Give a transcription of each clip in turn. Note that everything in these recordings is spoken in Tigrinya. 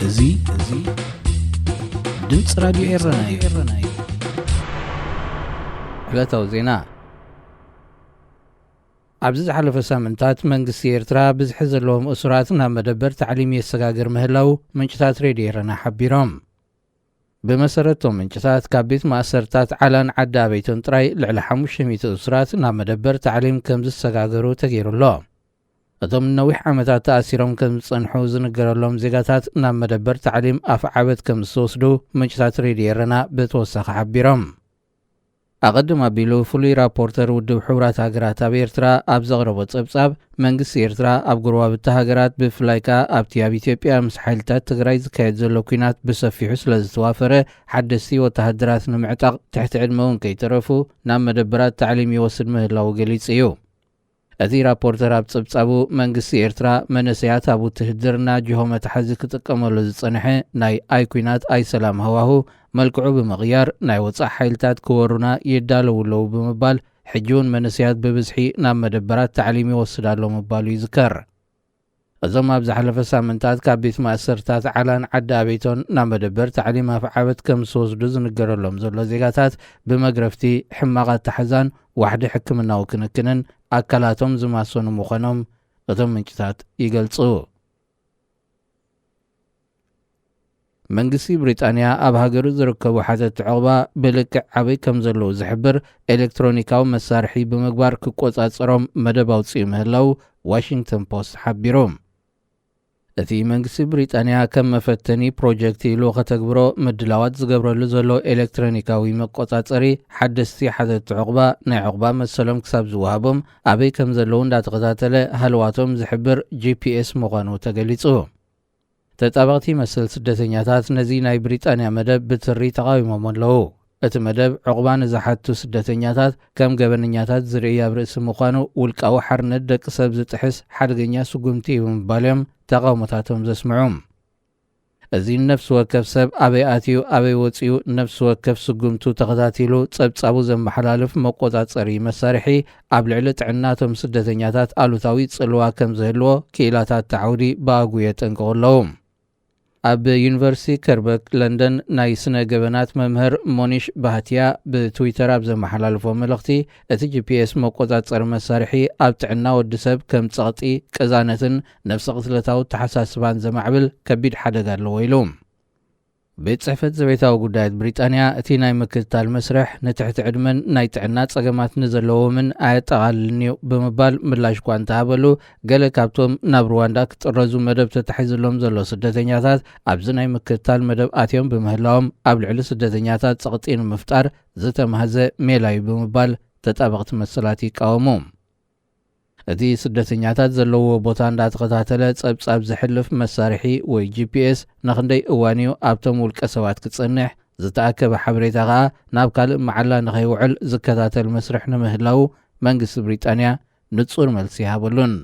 እዙ ድምፅ ራዲዮ ኤረናዩ ዕለታዊ ዜና ኣብዚ ዝሓለፈ ሳምንታት መንግስቲ ኤርትራ ብዝሕ ዘለዎም እስራት ናብ መደበር ታዕሊም የሰጋግር ምህላው ምንጭታት ሬድዮ ኤረና ሓቢሮም ብመሰረቶም ምንጭታት ካብ ቤት ማእሰርታት ዓላን ዓዲ ኣበይቶን ጥራይ ልዕሊ 500 እስራት ናብ መደበር ታዕሊም ከም ዝሰጋገሩ ተገይሩሎ እቶም ነዊሕ ዓመታት ተኣሲሮም ከም ዝጸንሑ ዝንገረሎም ዜጋታት ናብ መደበር ታዕሊም ኣፍ ዓበት ከም ዝወስዱ ምንጭታት ሬድዮ ኤረና ብተወሳኺ ሓቢሮም ኣቐድም ኣቢሉ ፍሉይ ራፖርተር ውድብ ሕብራት ሃገራት ኣብ ኤርትራ ኣብ ዘቕረቦ ጸብጻብ መንግስቲ ኤርትራ ኣብ ጉርባብቲ ሃገራት ብፍላይካ ኣብቲ ኣብ ኢትዮጵያ ምስ ሓይልታት ትግራይ ዝካየድ ዘሎ ኩናት ብሰፊሑ ስለ ዝተዋፈረ ሓደስቲ ወተሃደራት ንምዕጣቕ ትሕቲ ዕድመ እውን ከይተረፉ ናብ መደበራት ታዕሊም ይወስድ ምህላው ገሊጹ እዩ እቲ ራፖርተር ኣብ ጸብጻቡ መንግስቲ ኤርትራ መነሰያት ኣብ ውትድርና ጅሆ መትሓዚ ክጥቀመሉ ዝጸንሐ ናይ ኣይ ኩናት ኣይ ሰላም ሃዋሁ መልክዑ ብምቕያር ናይ ወጻእ ሓይልታት ክወሩና ይዳለውለው ብምባል ሕጂውን መነሰያት ብብዝሒ ናብ መደበራት ታዕሊም ይወስዳሎ ምባሉ ይዝከር እዞም ኣብ ዝሓለፈ ሳምንታት ካብ ቤት ማእሰርታት ዓላን ዓዲ ኣበይቶን ናብ መደበር ታዕሊም ኣፍ ዓበት ከም ዝወስዱ ዝንገረሎም ዘሎ ዜጋታት ብመግረፍቲ ሕማቓት ታሕዛን ዋሕዲ ሕክምናዊ ክንክንን ኣካላቶም ዝማሰኑ ምዃኖም እቶም ምንጭታት ይገልጹ መንግስቲ ብሪጣንያ ኣብ ሃገሩ ዝርከቡ ሓተት ዕቕባ ብልክዕ ዓበይ ከም ዘለዉ ዝሕብር ኤሌክትሮኒካዊ መሳርሒ ብምግባር ክቆጻጸሮም መደብ ኣውፅኡ ምህላው ዋሽንግተን ፖስት ሓቢሮም እቲ መንግስቲ ብሪጣንያ ከም መፈተኒ ፕሮጀክት ኢሉ ከተግብሮ ምድላዋት ዝገብረሉ ዘሎ ኤሌክትሮኒካዊ መቆጻጸሪ ሓደስቲ ሓተት ዕቕባ ናይ ዕቕባ መሰሎም ክሳብ ዝወሃቦም ኣበይ ከም ዘለዉ እንዳተኸታተለ ሃልዋቶም ዝሕብር GPS ምዃኑ ተገሊጹ ተጣበቕቲ መሰል ስደተኛታት ነዚ ናይ ብሪጣንያ መደብ ብትሪ ተቃዊሞም ኣለዉ እቲ መደብ ዕቕባ ንዝሓቱ ስደተኛታት ከም ገበነኛታት ዝርኢ ኣብ ርእሲ ምዃኑ ውልቃዊ ሓርነት ደቂ ሰብ ዝጥሕስ ሓደገኛ ስጉምቲ ብምባልዮም ተቃውሞታቶም ዘስምዑ እዚ ነፍሲ ወከፍ ሰብ ኣበይ ኣትዩ ኣበይ ወፂኡ ነፍሲ ወከፍ ስጉምቱ ተኸታቲሉ ጸብጻቡ ዘመሓላልፍ መቆጻጸሪ መሳርሒ ኣብ ልዕሊ ጥዕናቶም ስደተኛታት ኣሉታዊ ጽልዋ ከም ዝህልዎ ክኢላታት ተዓውዲ ብኣጉየ የጠንቅቑ ኣለዉ ኣብ ዩኒቨርሲቲ ከርበክ ለንደን ናይ ስነ ገበናት መምህር ሞኒሽ ባህትያ ብትዊተር ኣብ ዘመሓላልፎ መልእኽቲ እቲ GPS መቆጻጸሪ መሳርሒ ኣብ ጥዕና ወዲ ሰብ ከም ጸቕጢ ቅዛነትን ነፍሲ ቅትለታዊ ተሓሳስባን ዘማዕብል ከቢድ ሓደጋ ኣለዎ ኢሉ ቤት ጽሕፈት ዘቤታዊ ጉዳያት ብሪጣንያ እቲ ናይ ምክትታል መስርሕ ንትሕቲ ዕድመን ናይ ጥዕና ጸገማት ንዘለዎምን ኣየጠቓልልን እዩ ብምባል ምላሽ እኳ እንተሃበሉ ገለ ካብቶም ናብ ሩዋንዳ ክጥረዙ መደብ ተታሒዙሎም ዘሎ ስደተኛታት ኣብዚ ናይ ምክትታል መደብ ኣትዮም ብምህላዎም ኣብ ልዕሊ ስደተኛታት ጸቕጢ ንምፍጣር ዝተማህዘ ሜላ እዩ ብምባል ተጣበቕቲ መሰላት ይቃወሙ እቲ ስደተኛታት ዘለዎ ቦታ እንዳተኸታተለ ጸብጻብ ዝሕልፍ መሳርሒ ወይ GPS ንኽንደይ እዋንዩ ኣብቶም ውልቀ ሰባት ክጸንሕ ዝተኣከበ ሓበሬታ ኸኣ ናብ ካልእ መዓላ ንኸይውዕል ዝከታተል መስርሕ ንምህላው መንግስቲ ብሪጣንያ ንጹር መልሲ ይሃበሉን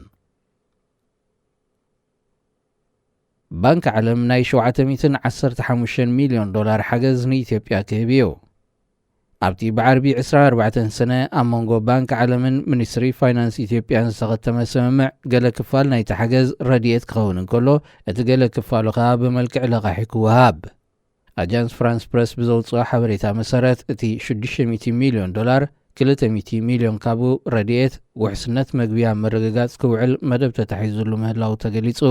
ባንኪ ዓለም ናይ $715 ሚልዮን ሓገዝ ንኢትዮጵያ ክህብ እዩ ኣብቲ ብዓርቢ 24 ሰነ ኣብ መንጎ ባንኪ ዓለምን ሚኒስትሪ ፋይናንስ ኢትዮጵያን ዝተኸተመ ስምምዕ ገለ ክፋል ናይቲ ሓገዝ ረድኤት ክኸውን እንከሎ እቲ ገለ ክፋሉ ኸኣ ብመልክዕ ልቓሒ ክወሃብ ኣጃንስ ፍራንስ ፕረስ ብዘውፅኦ ሓበሬታ መሰረት እቲ $600 ሚልዮን 200 ሚልዮን ካብኡ ረድኤት ውሕስነት መግቢያ ምርግጋጽ ክውዕል መደብ ተታሒዙሉ ምህላው ተገሊጹ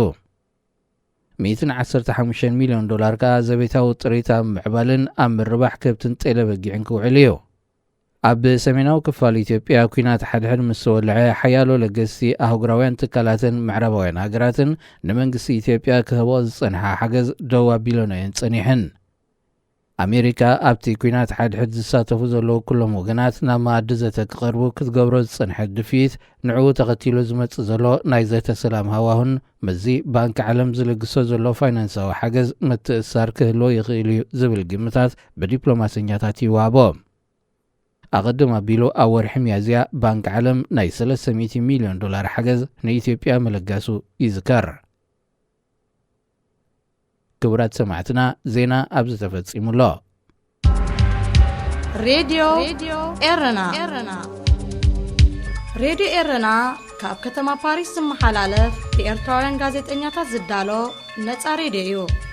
$115 ሚልዮን ከኣ ዘቤታዊ ጥሪት ኣብ ምዕባልን ኣብ ምርባሕ ከብትን ጤለ በጊዕን ክውዕል እዩ ኣብ ሰሜናዊ ክፋል ኢትዮጵያ ኩናት ሓድሕድ ምስ ተወልዐ ሓያሎ ለገስቲ ኣህጉራውያን ትካላትን ምዕራባውያን ሃገራትን ንመንግስቲ ኢትዮጵያ ክህቦ ዝጸንሐ ሓገዝ ደው ኣቢሎን እየን ጸኒሐን ኣሜሪካ ኣብቲ ኩናት ሓድሕድ ዝሳተፉ ዘለዉ ኩሎም ወገናት ናብ ማኣዲ ዘተ ክቐርቡ ክትገብሮ ዝጸንሐት ድፊት ንዕኡ ተኸቲሉ ዝመጽእ ዘሎ ናይ ዘተ ሰላም ሃዋሁን መዚ ባንኪ ዓለም ዝልግሶ ዘሎ ፋይናንሳዊ ሓገዝ ምትእስሳር ክህልዎ ይኽእል እዩ ዝብል ግምታት ብዲፕሎማሰኛታት ይወሃቦ ኣቐድም ኣቢሉ ኣብ ወርሒ ሚያዝያ ባንኪ ዓለም ናይ $300 ሚልዮን ሓገዝ ንኢትዮጵያ መለጋሱ ይዝከር ክቡራት ሰማዕትና ዜና ኣብዚ ተፈጺሙሎ ሬድዮ ኤረና ሬድዮ ኤረና ካብ ከተማ ፓሪስ ዝመሓላለፍ ብኤርትራውያን ጋዜጠኛታት ዝዳሎ ነፃ ሬድዮ እዩ